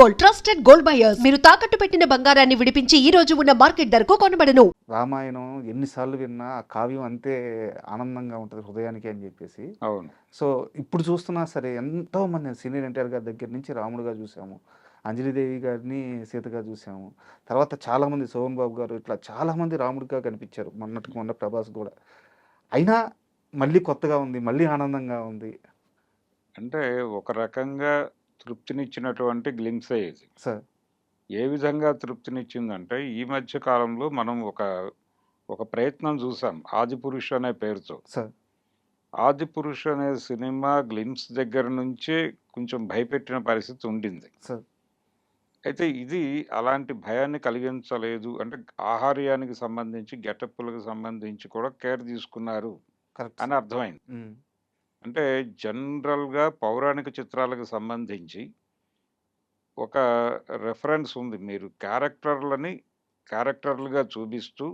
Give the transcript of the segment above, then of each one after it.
Gold, trusted gold buyers. మీరు తాకట్టు పెట్టిన బంగారాన్ని విడిపించి ఈ రోజు ఉన్న మార్కెట్ ధరకు కొనబడను. రామాయణం ఎన్నిసార్లు విన్నా ఆ కావ్యం అంతే ఆనందంగా ఉంటుంది హృదయానికి అని చెప్పేసి. అవును. సో ఇప్పుడు చూస్తున్నా సరే ఎంతోమంది సీనియర్ ఎన్టీఆర్ గారి దగ్గర నుంచి రాముడుగా చూసాము, అంజలిదేవి గారిని సీతగా చూసాము, తర్వాత చాలామంది సోహన్ బాబు గారు ఇట్లా చాలామంది రాముడిగా కనిపించారు, మొన్నటికి మొన్న ప్రభాస్ కూడా. అయినా మళ్ళీ కొత్తగా ఉంది, మళ్ళీ ఆనందంగా ఉంది అంటే ఒక రకంగా తృప్తినిచ్చినటువంటి గ్లిమ్సే ఇది. సార్. ఏ విధంగా తృప్తినిచ్చిందంటే ఈ మధ్య కాలంలో మనం ఒక ప్రయత్నం చూసాం 'ఆదిపురుష్' అనే పేరుతో. సార్ 'ఆదిపురుష్' అనే సినిమా గ్లిమ్స్ దగ్గర నుంచే కొంచెం భయపెట్టిన పరిస్థితి ఉండింది. సార్ అయితే ఇది అలాంటి భయాన్ని కలిగించలేదు. అంటే ఆహార్యానికి సంబంధించి, గెటప్పులకు సంబంధించి కూడా కేర్ తీసుకున్నారు కరెక్ట్ అని అర్థమైంది. సార్. అంటే జనరల్‌గా పౌరాణిక చిత్రాలకు సంబంధించి ఒక రెఫరెన్స్ ఉంది. మీరు క్యారెక్టర్లుగా చూపిస్తూ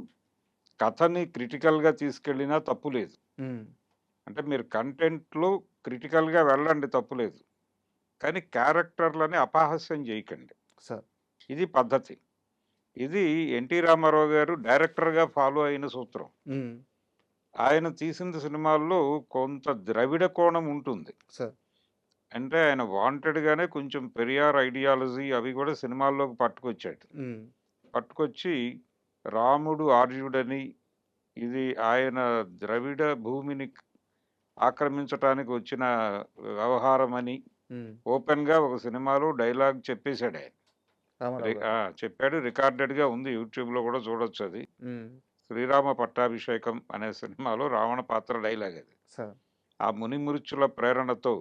కథని క్రిటికల్‌గా తీసుకెళ్ళినా తప్పు లేదు. అంటే మీరు కంటెంట్‌లో క్రిటికల్‌గా వెళ్ళండి, తప్పు లేదు. కానీ క్యారెక్టర్లని అపహాస్యం చేయకండి. సార్ ఇది పద్ధతి. ఇది ఎన్టీ రామారావు గారు డైరెక్టర్‌గా ఫాలో అయిన సూత్రం. ఆయన తీసిన సినిమాల్లో కొంత ద్రవిడ కోణం ఉంటుంది. సార్ అంటే ఆయన వాంటెడ్‌గానే కొంచెం పెరియార్ ఐడియాలజీ అవి కూడా సినిమాల్లోకి పట్టుకొచ్చాడు. పట్టుకొచ్చి రాముడు ఆర్యుడని, ఇది ఆయన ద్రవిడ భూమిని ఆక్రమించటానికి వచ్చిన వ్యవహారమని ఓపెన్‌గా ఒక సినిమాలో డైలాగ్ చెప్పేసాడు ఆయన. రామారావు గారు. చెప్పాడు. రికార్డెడ్‌గా ఉంది. యూట్యూబ్‌లో కూడా చూడొచ్చు అది. 'శ్రీరామ పట్టాభిషేకం' అనే సినిమాలో రావణ పాత్ర డైలాగ్ అది. సార్ ఆ మునిమృత్యుల ప్రేరణతో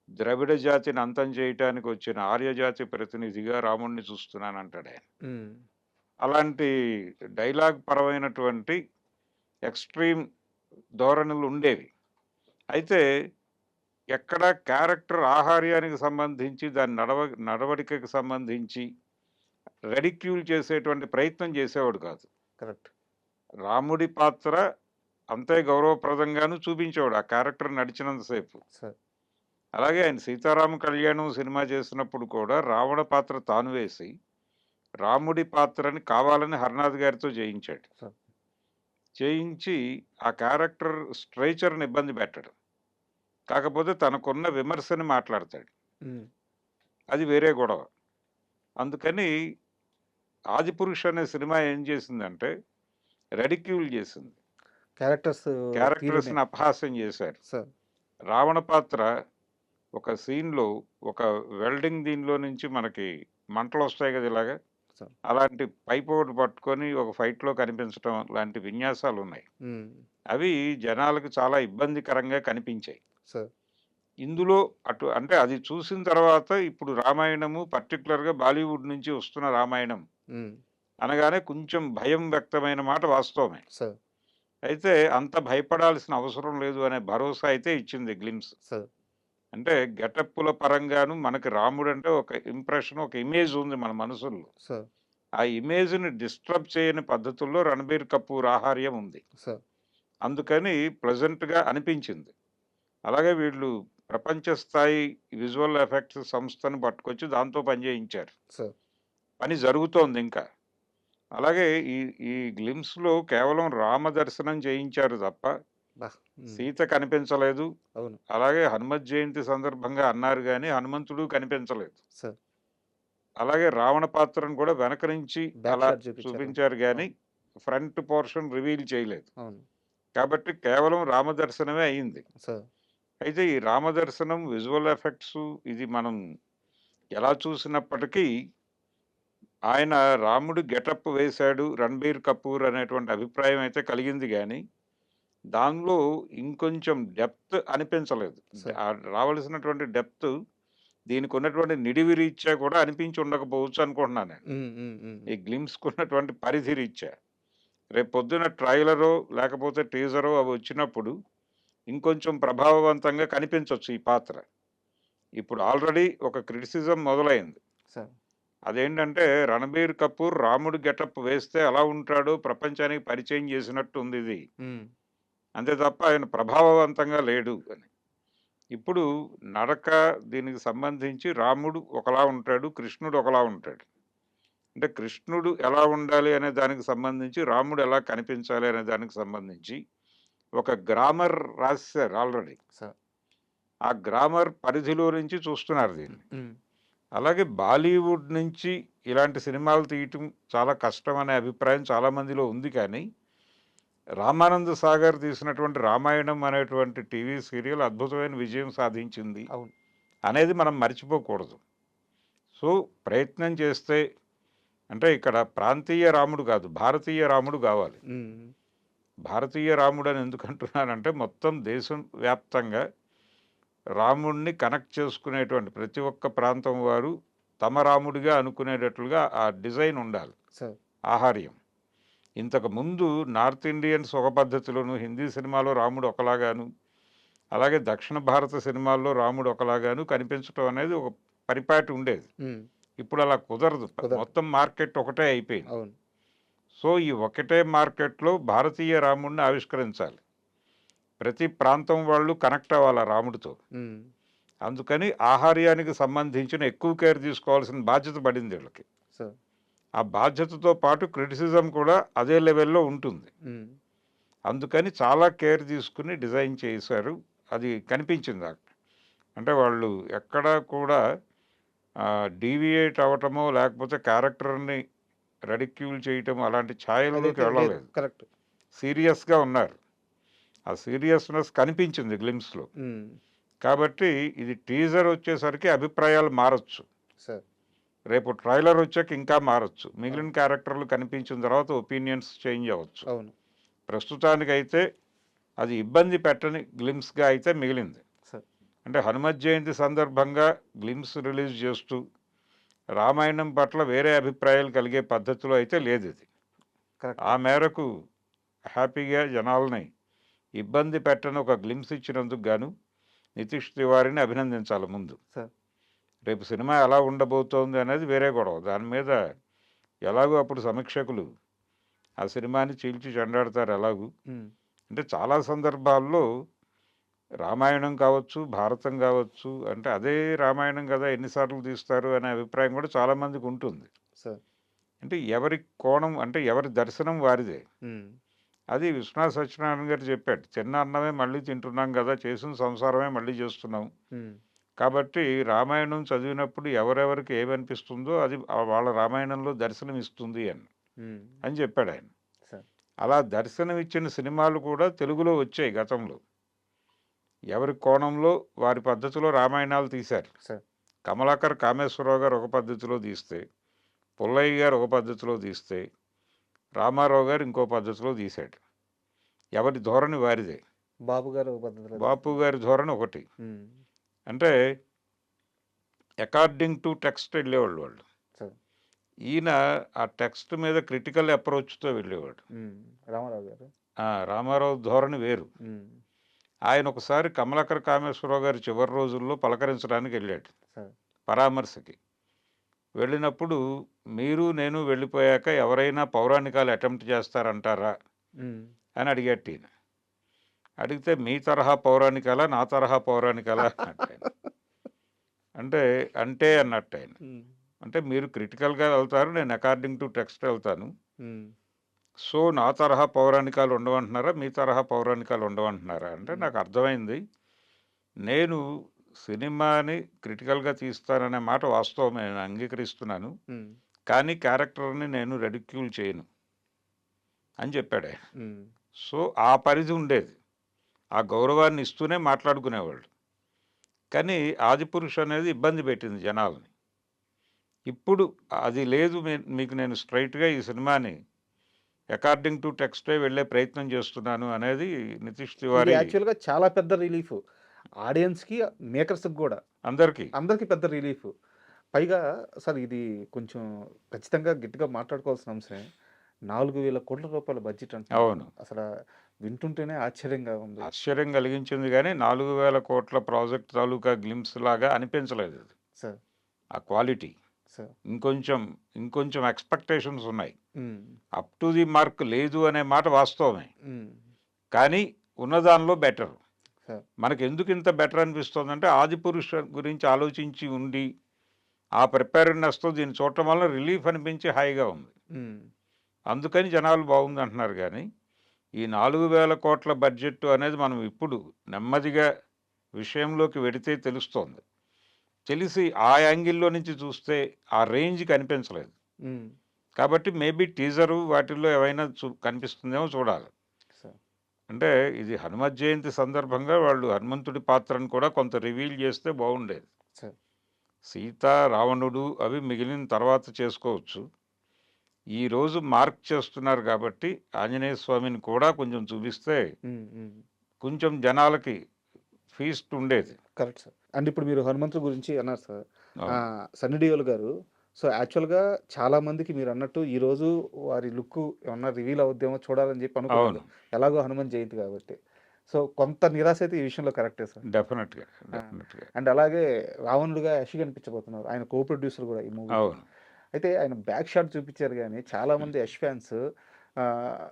ద్రవిడ జాతిని అంతం చేయటానికి వచ్చిన ఆర్యజాతి ప్రతినిధిగా రాముడిని చూస్తున్నానంటాడు ఆయన. అలాంటి డైలాగ్ పరమైనటువంటి ఎక్స్‌ట్రీమ్ ధోరణులు ఉండేవి. అయితే ఎక్కడ క్యారెక్టర్ ఆహార్యానికి సంబంధించి, దాని నడవడికకి సంబంధించి రెడిక్యూల్ చేసేటువంటి ప్రయత్నం చేసేవాడు కాదు. కరెక్ట్. రాముడి పాత్ర అంతే గౌరవప్రదంగాను చూపించేవాడు ఆ క్యారెక్టర్ నడిచినంత సేపు. సార్ అలాగే ఆయన 'సీతారామ కళ్యాణం' సినిమా చేసినప్పుడు కూడా రావణ పాత్ర తాను వేసి, రాముడి పాత్రని కావాలని హర్నాథ్ గారితో చేయించాడు. సార్ చేయించి ఆ క్యారెక్టర్ స్ట్రెచర్‌ని ఇబ్బంది పెట్టడు. కాకపోతే తనకున్న విమర్శని మాట్లాడతాడు. అది వేరే గొడవ. అందుకని 'ఆదిపురుష్' అనే సినిమా ఏం చేసిందంటే రెడిక్యూల్ చేసింది. క్యారెక్టర్స్‌ని అపహాస్యం చేశారు. సార్ రావణ పాత్ర ఒక సీన్‌లో ఒక వెల్డింగ్ దీనిలో నుంచి మనకి మంటలొస్తాయి కదా ఇలాగా. సార్ అలాంటి పైప్ ఒకటి పట్టుకొని ఒక ఫైట్‌లో కనిపించటం లాంటి విన్యాసాలున్నాయి. అవి జనాలకు చాలా ఇబ్బందికరంగా కనిపించాయి. సార్ ఇందులో అంటే అది చూసిన తర్వాత ఇప్పుడు రామాయణము పర్టిక్యులర్‌గా బాలీవుడ్ నుంచి వస్తున్న రామాయణం అనగానే కొంచెం భయం వ్యక్తమైన మాట వాస్తవమే. సార్ అయితే అంత భయపడాల్సిన అవసరం లేదు అనే భరోసా అయితే ఇచ్చింది గ్లిమ్స్. సార్ అంటే గెటప్పుల పరంగాను మనకి రాముడంటే ఒక ఇంప్రెషన్, ఒక ఇమేజ్ ఉంది మన మనసుల్లో. సార్ ఆ ఇమేజ్‌ని డిస్టర్బ్ చేయని పద్ధతుల్లో 'రణబీర్ కపూర్' ఆహార్యం ఉంది. సార్ అందుకని ప్లెజెంట్‌గా అనిపించింది. అలాగే వీళ్ళు ప్రపంచ స్థాయి విజువల్ ఎఫెక్ట్స్ సంస్థని పట్టుకొచ్చి దాంతో పని చేయించారు. సార్ పని జరుగుతోంది ఇంకా. అలాగే ఈ గ్లిమ్స్‌లో కేవలం రామ దర్శనం చేయించారు తప్ప సీత కనిపించలేదు. అవును. అలాగే హనుమత్ జయంతి సందర్భంగా అన్నారు గానీ హనుమంతుడు కనిపించలేదు. సార్ అలాగే రావణ పాత్రను కూడా వెనక నుంచి అలా చూపించారు. చూపించారు గానీ ఫ్రంట్ పోర్షన్ రివీల్ చేయలేదు. అవును. కాబట్టి కేవలం రామదర్శనమే అయింది. సార్ అయితే ఈ రామదర్శనం విజువల్ ఎఫెక్ట్స్ ఇది మనం ఎలా చూసినప్పటికీ ఆయన రాముడు గెటప్ వేశాడు 'రణబీర్ కపూర్' అనేటువంటి అభిప్రాయం అయితే కలిగింది గానీ దానిలో ఇంకొంచెం డెప్త్ అనిపించలేదు. రావాల్సినటువంటి డెప్త్ దీనికి ఉన్నటువంటి నిడివి రీత్యా కూడా అనిపించి ఉండకపోవచ్చు అనుకుంటున్నాను నేను. ఈ గ్లిమ్స్‌కి ఉన్నటువంటి పరిధి రీత్యా. రేపు పొద్దున ట్రైలరో లేకపోతే టీజరో అవి వచ్చినప్పుడు ఇంకొంచెం ప్రభావవంతంగా కనిపించొచ్చు ఈ పాత్ర. ఇప్పుడు ఆల్రెడీ ఒక క్రిటిసిజం మొదలైంది. సార్ అదేంటంటే 'రణబీర్ కపూర్' రాముడు గెటప్ వేస్తే ఎలా ఉంటాడో ప్రపంచానికి పరిచయం చేసినట్టు ఉంది ఇది. అంతే తప్ప ఆయన ప్రభావవంతంగా లేడు అని. ఇప్పుడు నడక దీనికి సంబంధించి రాముడు ఒకలా ఉంటాడు, కృష్ణుడు ఒకలా ఉంటాడు. అంటే కృష్ణుడు ఎలా ఉండాలి అనే దానికి సంబంధించి, రాముడు ఎలా కనిపించాలి అనే దానికి సంబంధించి ఒక గ్రామర్ రాసేశారు ఆల్రెడీ. సార్. ఆ గ్రామర్ పరిధిలో నుంచి చూస్తున్నారు దీన్ని. అలాగే బాలీవుడ్ నుంచి ఇలాంటి సినిమాలు తీయటం చాలా కష్టం అనే అభిప్రాయం చాలా మందిలో ఉంది. కానీ రామానంద సాగర్ తీసినటువంటి రామాయణం అనేటువంటి టీవీ సీరియల్ అద్భుతమైన విజయం సాధించింది అవును. అనేది మనం మర్చిపోకూడదు. సో ప్రయత్నం చేస్తే, అంటే ఇక్కడ ప్రాంతీయ రాముడు కాదు, భారతీయ రాముడు కావాలి. భారతీయ రాముడు అని ఎందుకు అంటున్నానంటే, మొత్తం దేశం వ్యాప్తంగా రాముడిని కనెక్ట్ చేసుకునేటువంటి ప్రతి ఒక్క ప్రాంతం వారు తమ రాముడిగా అనుకునేటట్లుగా ఆ డిజైన్ ఉండాలి, సార్. ఆహార్యం. ఇంతకు ముందు నార్త్ ఇండియన్స్ ఒక పద్ధతిలోను, హిందీ సినిమాలో రాముడు ఒకలాగాను, అలాగే దక్షిణ భారత సినిమాల్లో రాముడు ఒకలాగాను కనిపించడం అనేది ఒక పరిపాటి ఉండేది. ఇప్పుడు అలా కుదరదు. మొత్తం మార్కెట్ ఒకటే అయిపోయింది. అవును. సో ఈ ఒకటే మార్కెట్లో భారతీయ రాముడిని ఆవిష్కరించాలి. ప్రతి ప్రాంతం వాళ్ళు కనెక్ట్ అవ్వాలి ఆ రాముడితో. అందుకని ఆహార్యానికి సంబంధించిన ఎక్కువ కేర్ తీసుకోవాల్సిన బాధ్యత పడింది వీళ్ళకి. సార్. ఆ బాధ్యతతో పాటు క్రిటిసిజం కూడా అదే లెవెల్లో ఉంటుంది. అందుకని చాలా కేర్ తీసుకుని డిజైన్ చేశారు. అది కనిపించింది అక్కడ. అంటే వాళ్ళు ఎక్కడా కూడా డీవియేట్ అవ్వటమో లేకపోతే క్యారెక్టర్ని రెడిక్యూల్ చేయటం అలాంటి ఛాయల్లోకి వెళ్ళలేదు. కరెక్ట్. సీరియస్గా ఉన్నారు. ఆ సీరియస్నెస్ కనిపించింది గ్లిమ్స్లో. కాబట్టి ఇది టీజర్ వచ్చేసరికి అభిప్రాయాలు మారచ్చు. సార్. రేపు ట్రైలర్ వచ్చాక ఇంకా మారచ్చు. మిగిలిన క్యారెక్టర్లు కనిపించిన తర్వాత ఒపీనియన్స్ చేంజ్ అవ్వచ్చు. అవును. ప్రస్తుతానికైతే అది ఇబ్బంది పెట్టని గ్లిమ్స్గా అయితే మిగిలింది. సార్. అంటే హనుమత్ జయంతి సందర్భంగా గ్లిమ్స్ రిలీజ్ చేస్తూ రామాయణం పట్ల వేరే అభిప్రాయాలు కలిగే పద్ధతిలో అయితే లేదు ఇది. కరెక్ట్. ఆ మేరకు హ్యాపీగా జనాల్ని ఇబ్బంది పెట్టని ఒక గ్లిమ్స్ ఇచ్చినందుకు గాను నితీష్ తివారీని అభినందించాలి ముందు. సార్. రేపు సినిమా ఎలా ఉండబోతోంది అనేది వేరే గొడవ. దాని మీద ఎలాగో అప్పుడు సమీక్షకులు ఆ సినిమాని చీల్చి చెండాడతారు ఎలాగూ. అంటే చాలా సందర్భాల్లో రామాయణం కావచ్చు, భారతం కావచ్చు, అంటే అదే రామాయణం కదా ఎన్నిసార్లు తీస్తారు అనే అభిప్రాయం కూడా చాలామందికి ఉంటుంది. సార్. అంటే ఎవరి కోణం, అంటే ఎవరి దర్శనం వారిదే. అది విశ్వనాథ్ సత్యనారాయణ గారు చెప్పాడు, తిన్న అన్నమే మళ్ళీ తింటున్నాం కదా, చేసిన సంసారమే మళ్ళీ చేస్తున్నాం. కాబట్టి రామాయణం చదివినప్పుడు ఎవరెవరికి ఏమనిపిస్తుందో అది వాళ్ళ రామాయణంలో దర్శనం ఇస్తుంది అని చెప్పాడు ఆయన. అలా దర్శనం ఇచ్చిన సినిమాలు కూడా తెలుగులో వచ్చాయి గతంలో. ఎవరి కోణంలో వారి పద్ధతిలో రామాయణాలు తీశారు. కమలాకర్ కామేశ్వరరావు గారు ఒక పద్ధతిలో తీస్తే, పుల్లయ్య గారు ఒక పద్ధతిలో తీస్తే, రామారావు గారు ఇంకో పద్ధతిలో తీశాడు. ఎవరి ధోరణి వారిదే. బాపు గారు ఒక పద్ధతిలో, బాపు గారి ధోరణి ఒకటి. అంటే అకార్డింగ్ టు టెక్స్ట్ వెళ్ళేవాళ్ళు వాళ్ళు. ఈయన ఆ టెక్స్ట్ మీద క్రిటికల్ అప్రోచ్తో వెళ్ళేవాడు. రామారావు గారు. రామారావు ధోరణి వేరు. ఆయన ఒకసారి కమలాకర్ కామేశ్వరరావు గారి చివరి రోజుల్లో పలకరించడానికి వెళ్ళాడు పరామర్శకి. వెళ్ళినప్పుడు మీరు నేను వెళ్ళిపోయాక ఎవరైనా పౌరాణికాలు అటెంప్ట్ చేస్తారంటారా అని అడిగాడు ఈయన. అడిగితే మీ తరహా పౌరాణికాల నా తరహా పౌరాణికాల అంటే అన్నట్టు ఆయన. అంటే మీరు క్రిటికల్గా వెళ్తారు, నేను అకార్డింగ్ టు టెక్స్ట్ వెళ్తాను. సో నా తరహా పౌరాణికాలు ఉండవంటున్నారా, మీ తరహా పౌరాణికాలు ఉండవంటున్నారా అంటే నాకు అర్థమైంది. నేను సినిమాని క్రిటికల్గా తీస్తాననే మాట వాస్తవం, నేను అంగీకరిస్తున్నాను. కానీ క్యారెక్టర్ని నేను రెడిక్యూల్ చేయను అని చెప్పాడు ఆయన. సో ఆ పరిధి ఉండేది, ఆ గౌరవాన్ని ఇస్తూనే మాట్లాడుకునేవాళ్ళు. కానీ ఆదిపురుష్ అనేది ఇబ్బంది పెట్టింది జనాల్ని. ఇప్పుడు అది లేదు. మీకు నేను స్ట్రైట్గా ఈ సినిమాని అకార్డింగ్ టు టెక్స్టే వెళ్ళే ప్రయత్నం చేస్తున్నాను అనేది నితీష్ తివారీ. యాక్చువల్గా చాలా పెద్ద రిలీఫ్ ఆడియన్స్కి, మేకర్స్కి కూడా, అందరికీ పెద్ద రిలీఫ్. పైగా సార్ ఇది కొంచెం ఖచ్చితంగా గట్టిగా మాట్లాడుకోవాల్సిన అంశమే. 4,000 కోట్ల రూపాయల బడ్జెట్ అంటే అవును, అసలు వింటుంటేనే ఆశ్చర్యంగా ఉంది. ఆశ్చర్యం కలిగించింది. కానీ 4,000 కోట్ల ప్రాజెక్ట్ తాలూకా గ్లిమ్స్ లాగా అనిపించలేదు సార్. ఆ క్వాలిటీ సార్ ఇంకొంచెం ఎక్స్పెక్టేషన్స్ ఉన్నాయి. అప్ టు ది మార్క్ లేదు అనే మాట వాస్తవమే, కానీ ఉన్నదానిలో బెటర్. సార్. మనకెందుకు ఇంత బెటర్ అనిపిస్తోందంటే, 'ఆదిపురుష్' గురించి ఆలోచించి ఉండి, ఆ ప్రిపేర్డ్‌నెస్‌తో దీన్ని చూడటం వల్ల రిలీఫ్ అనిపించి హాయిగా ఉంది. హ్మ్. అందుకని జనాలు బావుందంటున్నారు గానీ, ఈ 4,000,00,00,000 బడ్జెట్ అనేది మనం ఇప్పుడు నెమ్మదిగా విషయంలోకి వెడితే తెలుస్తోంది. తెలిసి ఆ యాంగిల్‌లో నుంచి చూస్తే ఆ రేంజ్ కనిపించలేదు. హ్మ్. కాబట్టి మేబీ టీజరు వాటిల్లో ఏవైనా కనిపిస్తుందేమో చూడాలి. సార్. అంటే ఇది హనుమత్ జయంతి సందర్భంగా వాళ్ళు హనుమంతుడి పాత్రను కూడా కొంత రివీల్ చేస్తే బాగుండేది. సార్. సీత, రావణుడు అవి మిగిలిన తర్వాత చేసుకోవచ్చు. ఈరోజు మార్క్ చేస్తున్నారు కాబట్టి ఆంజనేయ స్వామిని కూడా కొంచెం చూపిస్తే హ్మ్. హ్మ్. కొంచెం జనాలకి ఫీస్ట్ ఉండేది. Correct sir. అండ్ ఇప్పుడు మీరు హనుమంతుడి గురించి అన్నారు సార్. అవును. సన్నీ డియోల్ గారు సో, యాక్చువల్‌గా చాలా మందికి మీరన్నట్టు ఈరోజు వారి లుక్కు ఏమన్నా రివీల్ అవుద్దేమో చూడాలని చెప్పి అనుకున్నారు. అవును. ఎలాగో హనుమాన్ జయంతి కాబట్టి. సో, కొంత నిరాశ అయితే ఈ విషయంలో కరెక్టే సార్. డెఫినెట్‌గా. ఆ! డెఫినెట్‌గా. అండ్ అలాగే రావణుడిగా యష్ కనిపించబోతున్నారు. ఆయన కో ప్రొడ్యూసర్ గూడా ఈ మూవీకి. అవును. అయితే ఆయన బ్యాక్ షాట్ చూపిచ్చారు గానీ, చాలామంది యష్ ఫ్యాన్స్ ఆహ్,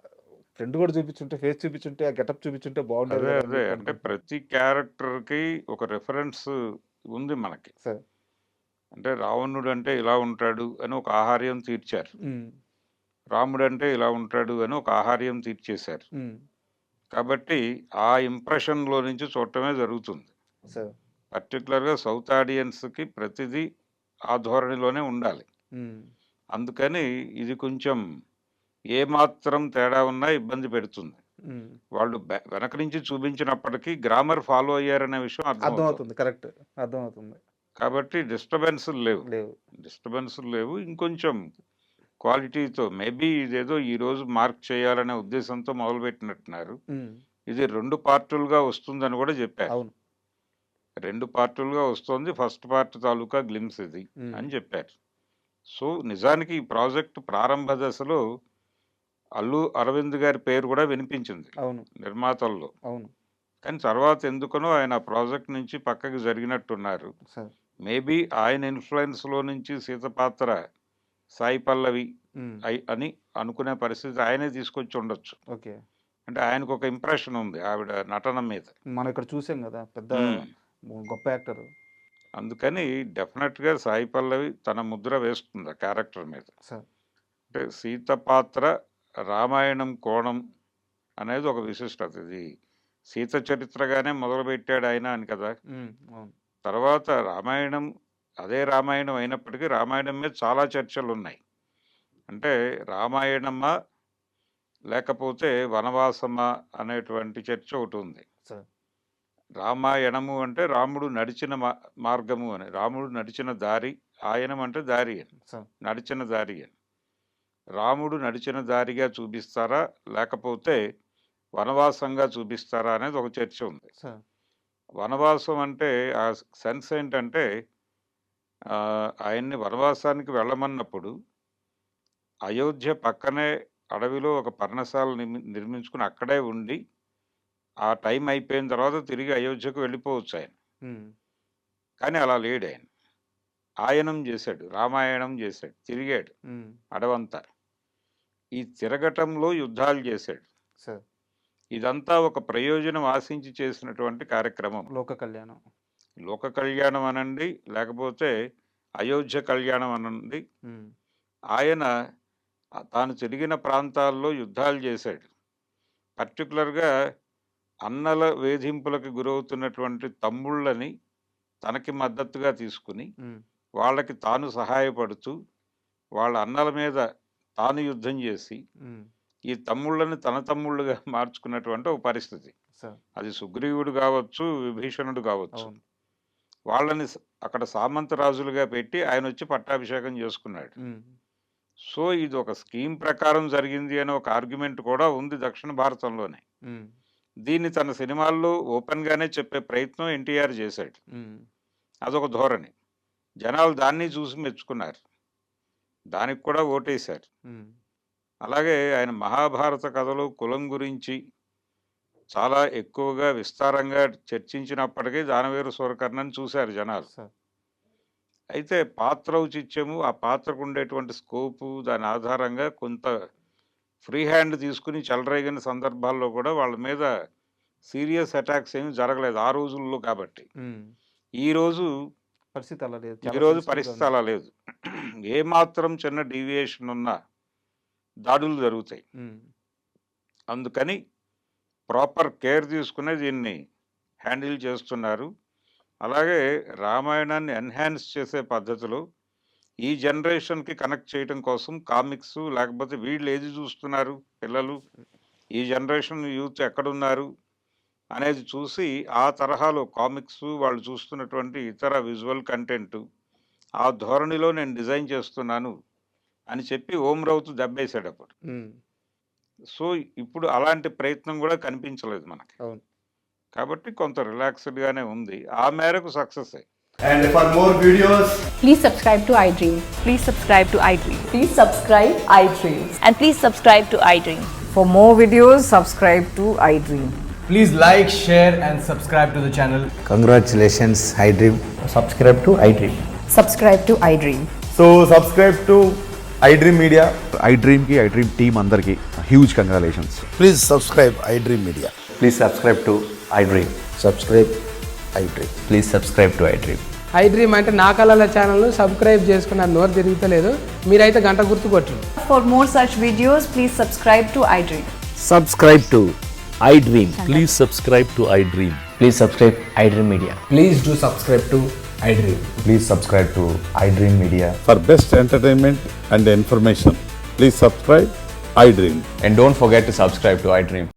ఫ్రంట్ గూడా చూపిచ్చుంటే, ఫేస్ చూపిచ్చుంటే, ఆ గెటప్ చూపిచ్చుంటే బాగుండేది అదే. గదా! అని అదే. చెప్పి అంటే అనుకుంటున్నారు. ప్రతి క్యారెక్టర్‌కి ఒక రిఫరెన్స్ ఉంది మనకి. సార్. అంటే రావణుడంటే ఇలా ఉంటాడు అని ఒక ఆహార్యం తీర్చారు. హ్మ్. రాముడంటే ఇలా ఉంటాడు అని ఒక ఆహార్యం తీర్చేశారు. హ్మ్. కాబట్టి ఆ ఇంప్రెషన్‌లో నుంచి చూడటమే జరుగుతుంది. సార్. పర్టిక్యులర్‌గా సౌత్ ఆడియన్స్‌కి ప్రతిదీ ఆ ధోరణిలోనే ఉండాలి. హ్మ్. అందుకని ఇది కొంచెం ఏమాత్రం తేడా ఉన్నా ఇబ్బంది పెడుతుంది. హ్మ్. వాళ్ళు వెనక నుంచి చూపించినప్పటికీ గ్రామర్ ఫాలో అయ్యారనే విషయం అర్థమవుతోంది. అర్థమవుతుంది. కరెక్ట్. అర్థమవుతుంది. కాబట్టి డిస్టర్బెన్సులు లేవు. లేవు. డిస్టర్బెన్సులు లేవు. ఇంకొంచెం క్వాలిటీతో మేబీ ఇదేదో ఈరోజు మార్క్ చేయాలనే ఉద్దేశంతో మొదలుపెట్టినట్టున్నారు. హ్మ్. ఇది 2 పార్టులుగా వస్తుందని కూడా చెప్పారు. అవును. 2 పార్టులుగా వస్తోంది. ఫస్ట్ పార్ట్ తాలూకా గ్లిమ్స్ ఇది హ్మ్. అని చెప్పారు. సో, నిజానికి ఈ ప్రాజెక్ట్ ప్రారంభ దశలో అల్లు అరవింద్ గారి పేరు కూడా వినిపించింది అవును. నిర్మాతల్లో. అవును. కానీ తర్వాత ఎందుకనో ఆయన ఆ ప్రాజెక్ట్ నుంచి పక్కకి జరిగినట్టున్నారు. సార్. మేబీ ఆయన ఇన్‌ఫ్లూయెన్స్‌లో నుంచి సీత పాత్ర సాయి పల్లవి హ్మ్. అని అనుకునే పరిస్థితి ఆయనే తీసుకొచ్చి ఉండొచ్చు. ఓకే. అంటే ఆయనకొక ఇంప్రెషన్ ఉంది ఆవిడ నటన మీద. మనం ఇక్కడ చూసాం గదా! పెద్ద హ్మ్. గొప్ప యాక్టరు. అందుకని డెఫినెట్‌గా సాయి పల్లవి తన ముద్ర వేస్తుంది ఆ క్యారెక్టర్ మీద. సార్. అంటే సీత పాత్ర రామాయణం కోణం అనేది ఒక విశిష్టత. ఇది సీత చరిత్రగానే మొదలుపెట్టాడు ఆయన అని కదా! హ్మ్. అవును. తర్వాత రామాయణం అదే రామాయణం అయినప్పటికీ రామాయణం మీద చాలా చర్చలున్నాయి. అంటే రామాయణమా? లేకపోతే వనవాసమా? అనేటువంటి చర్చ ఒకటుంది. సార్. రామాయణము అంటే రాముడు నడిచిన మార్గము అని. రాముడు నడిచిన దారి, ఆయనం అంటే దారి అని. సార్. నడిచిన దారి అని. రాముడు నడిచిన దారిగా చూపిస్తారా? లేకపోతే వనవాసంగా చూపిస్తారా? అనేది ఒక చర్చ ఉంది. సార్. వనవాసం అంటే ఆ సెన్స్ ఏంటంటే ఆయన్ని వనవాసానికి వెళ్ళమన్నప్పుడు అయోధ్య పక్కనే అడవిలో ఒక పర్ణశాల నిర్మించుకొని అక్కడే ఉండి, ఆ టైం అయిపోయిన తర్వాత తిరిగి అయోధ్యకు వెళ్ళిపోవచ్చాయన. హ్మ్. కానీ అలా లేడాయన. ఆయనం చేశాడు. రామాయణం చేశాడు. తిరిగాడు హ్మ్. అడవంతా. ఈ తిరగటంలో యుద్ధాలు చేశాడు. సార్. ఇదంతా ఒక ప్రయోజనం ఆశించి చేసినటువంటి కార్యక్రమం. లోక కళ్యాణం. లోక కళ్యాణం అనండి, లేకపోతే అయోధ్య కళ్యాణం అనండి. హ్మ్. ఆయన తాను తిరిగిన ప్రాంతాల్లో యుద్ధాలు చేశాడు. పర్టిక్యులర్‌గా అన్నల వేధింపులకు గురవుతున్నటువంటి తమ్ముళ్ళని తనకి మద్దతుగా తీసుకుని, హ్మ్. వాళ్ళకి తాను సహాయపడుతూ, వాళ్ళ అన్నల మీద తాను యుద్ధం చేసి, హ్మ్. ఈ తమ్ముళ్ళని తన తమ్ముళ్ళుగా మార్చుకున్నటువంటి ఒక పరిస్థితి. సార్. అది సుగ్రీవుడు కావచ్చు, విభీషణుడు కావచ్చు. అవును. వాళ్ళని అక్కడ సామంత రాజులుగా పెట్టి ఆయనొచ్చి పట్టాభిషేకం చేసుకున్నాడు. హ్మ్. సో, ఇది ఒక స్కీమ్ ప్రకారం జరిగింది అనే ఒక ఆర్గ్యుమెంట్ కూడా ఉంది దక్షిణ భారతంలోనే. హ్మ్. దీన్ని తన సినిమాల్లో ఓపెన్‌గానే చెప్పే ప్రయత్నం ఎన్టీఆర్ చేశాడు. హ్మ్. అదొక ధోరణి. జనాలు దాన్ని చూసి మెచ్చుకున్నారు. దానికి కూడా ఓటేశారు. హ్మ్. అలాగే ఆయన మహాభారత కథలో కులం గురించి చాలా ఎక్కువగా విస్తారంగా చర్చించినప్పటికీ దానవీర సూరకర్ణని చూశారు జనాలు. సార్. అయితే పాత్ర ఔచిత్యము, ఆ పాత్రకు ఉండేటువంటి స్కోపు దాని ఆధారంగా కొంత ఫ్రీ హ్యాండ్ తీసుకొని చెలరేగిన సందర్భాల్లో కూడా వాళ్ళ మీద సీరియస్ అటాక్స్ ఏమి జరగలేదు ఆ రోజుల్లో కాబట్టి. ఈ రోజు పరిస్థితి అలా లేదు. ఈ రోజు పరిస్థితి అలా లేదు. ఏమాత్రం చిన్న డీవియేషన్ ఉన్నా దాడులు జరుగుతాయి. అందుకని ప్రాపర్ కేర్ తీసుకునే దీన్ని హ్యాండిల్ చేస్తున్నారు. అలాగే రామాయణాన్ని ఎన్హాన్స్ చేసే పద్ధతిలో ఈ జనరేషన్కి కనెక్ట్ చేయడం కోసం కామిక్స్, లేకపోతే వీళ్ళు ఏది చూస్తున్నారు పిల్లలు, ఈ జనరేషన్ యూత్ ఎక్కడున్నారు అనేది చూసి ఆ తరహాలో కామిక్స్, వాళ్ళు చూస్తున్నటువంటి ఇతర విజువల్ కంటెంట్ ఆ ధోరణిలో నేను డిజైన్ చేస్తున్నాను అని చెప్పి ఓం రౌత్ దెబ్బేశాడు అప్పుడు. సో ఇప్పుడు అలాంటి ప్రయత్నం కూడా కనిపించలేదు మనకి. అవును. కాబట్టి కొంత రిలాక్స్డ్గానే ఉంది. ఆ మేరకు success. And for more videos, Please subscribe to iDream. Please subscribe to iDream. Please subscribe iDream. And please subscribe to iDream. For more videos, subscribe to iDream. please like, share, and subscribe to the channel. Congratulations, iDream. Subscribe to iDream. Subscribe to iDream. So, subscribe to iDream Media. iDream ki iDream team andarki huge congratulations. Please subscribe iDream Media. Please subscribe to iDream. Subscribe iDream. Please subscribe to iDream. iDream అంటే నా కళల ఛానల్ను subscribe చేసుకున్న నోరు తిరుగుతలేదు, మీరైతే గంట గుర్తు కొట్టండి. For more such videos, please subscribe to iDream. Subscribe to iDream. Please subscribe to iDream. Please subscribe iDream Media. Please do subscribe to iDream. Please subscribe to iDream Media. For best entertainment and information, please subscribe iDream. And don't forget to subscribe to iDream.